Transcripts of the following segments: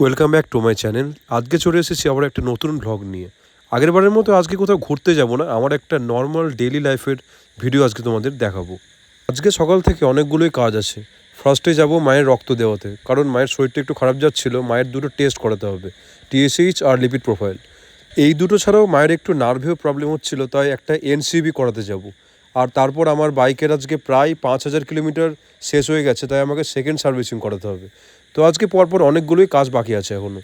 Welcome back to my channel. আজকে চলে এসেছি আবার একটা নতুন ব্লগ নিয়ে। আগের বারের মতো আজকে কোথাও ঘুরতে যাব না, আমার একটা নর্মাল ডেইলি লাইফের ভিডিও আজকে তোমাদের দেখাবো। আজকে সকাল থেকে অনেকগুলোই কাজ আছে। ফার্স্টে যাব মায়ের রক্ত দেওয়াতে, কারণ মায়ের শরীরটা একটু খারাপ যাচ্ছিলো। মায়ের দুটো টেস্ট করাতে হবে, টিএসএইচ আর লিপিড প্রোফাইল। এই দুটো ছাড়াও মায়ের একটু নার্ভেও প্রবলেম হচ্ছিলো, তাই একটা এনসিবি করাতে যাব। আর তারপর আমার বাইকের আজকে প্রায় 5,000 কিলোমিটার শেষ হয়ে গেছে, তাই আমাকে সেকেন্ড সার্ভিসিং করাতে হবে। তো আজকে পরপর অনেকগুলোই কাজ বাকি আছে এখনও।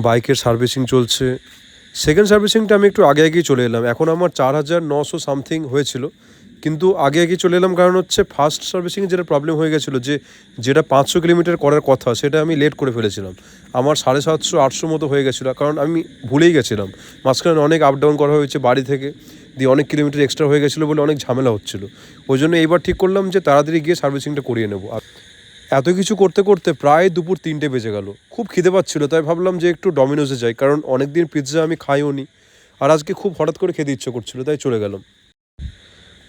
বাইকের সার্ভিসিং চলছে। সেকেন্ড সার্ভিসিংটা আমি একটু আগে আগেই চলে এলাম। এখন আমার 4,900 সামথিং হয়েছিল, কিন্তু আগে আগেই চলে এলাম কারণ হচ্ছে ফার্স্ট সার্ভিসিংয়ে যেটা প্রবলেম হয়ে গেছিলো, যেটা 500 কিলোমিটার করার কথা সেটা আমি লেট করে ফেলেছিলাম। আমার 750-800 মতো হয়ে গেছিলো, কারণ আমি ভুলেই গেছিলাম। মাঝখানে অনেক আপ ডাউন করা হয়েছে বাড়ি থেকে, দিয়ে অনেক কিলোমিটার এক্সট্রা হয়ে গেছিলো বলে অনেক ঝামেলা হচ্ছিলো। ওই জন্য এইবার ঠিক করলাম যে তাড়াতাড়ি গিয়ে সার্ভিসিংটা করিয়ে নেবো। এত কিছু করতে করতে প্রায় দুপুর 3টে বেজে গেল। খুব খিদে পাচ্ছিলো, তাই ভাবলাম যে একটু ডমিনোজে যাই, কারণ অনেক দিন পিৎজা আমি খাইও নি। আর আজকে খুব হঠাৎ করে খেতে ইচ্ছে করছিলো, তাই চলে গেলাম।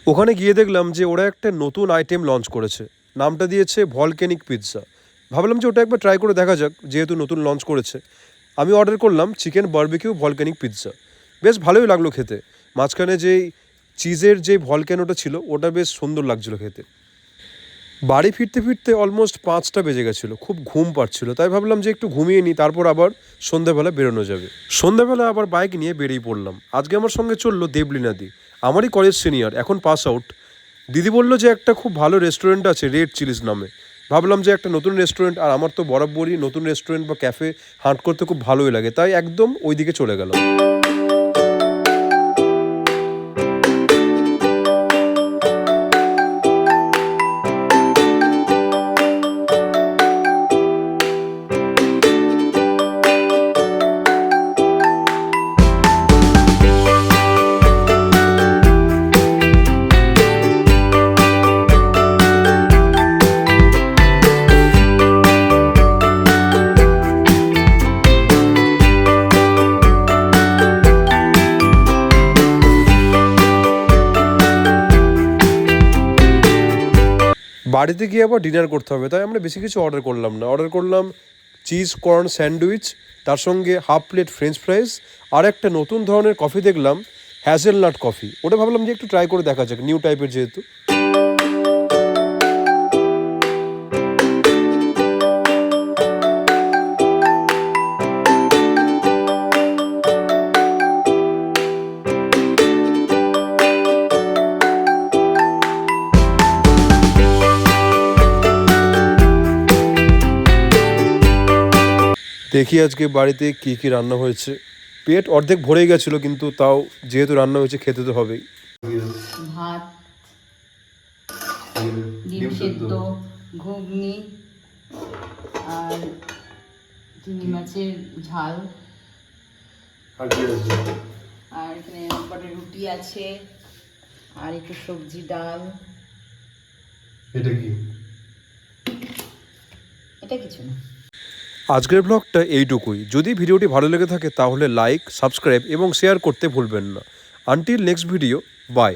ওখানে গিয়ে দেখলাম যে ওরা একটা নতুন আইটেম লঞ্চ করেছে, নামটা দিয়েছে ভলক্যানিক পিৎজা। ভাবলাম যে ওটা একবার ট্রাই করে দেখা যাক, যেহেতু নতুন লঞ্চ করেছে। আমি অর্ডার করলাম চিকেন বারবিকিউ ভলক্যানিক পিৎজা। বেশ ভালোই লাগলো খেতে। মাঝখানে যেই চিজের যে ভলক্যানোটা ছিল ওটা বেশ সুন্দর লাগছিলো খেতে। বাড়ি ফিরতে ফিরতে অলমোস্ট 5টা বেজে গেছিলো। খুব ঘুম পাচ্ছিল, তাই ভাবলাম যে একটু ঘুমিয়ে নিই, তারপর আবার সন্ধ্যাবেলা বেরোনো যাবে। সন্ধ্যাবেলা আবার বাইক নিয়ে বেরিয়ে পড়লাম। আজকে আমার সঙ্গে চললো দেবলীনাদি, আমারই কলেজ সিনিয়র, এখন পাস আউট। দিদি বললো যে একটা খুব ভালো রেস্টুরেন্ট আছে রেড চিলিজ নামে। ভাবলাম যে একটা নতুন রেস্টুরেন্ট, আর আমার তো বরাবরই নতুন রেস্টুরেন্ট বা ক্যাফে হান্ট করতে খুব ভালোই লাগে, তাই একদম ওই দিকে চলে গেলাম। বাড়িতে গিয়ে আবার ডিনার করতে হবে, তাই আমরা বেশি কিছু অর্ডার করলাম না। অর্ডার করলাম চিজ কর্ন স্যান্ডউইচ, তার সঙ্গে হাফ প্লেট ফ্রেঞ্চ ফ্রাইস, আর একটা নতুন ধরনের কফি দেখলাম, হ্যাজেলনাট কফি। ওটা ভাবলাম যে একটু ট্রাই করে দেখা যাক, নিউ টাইপের যেহেতু। দেখি আজকে বাড়িতে কী কী রান্না হয়েছে। পেট অর্ধেক ভরেই গেছিলো, কিন্তু তাও যেহেতু রান্না হয়েছে খেতে তো হবেই। ভাত, ডিম সেদ্ধ, ঘুগনি, আর চিংড়ি মাছের ঝাল, আর কি আছে? আর এখানে কটা রুটি আছে, আর একটু সবজি ডাল। এটা কি? এটা কিছু না। আজকের ব্লগটা এইটুকুই। যদি ভিডিওটি ভালো লেগে থাকে তাহলে লাইক, সাবস্ক্রাইব এবং শেয়ার করতে ভুলবেন না। Until next video, by.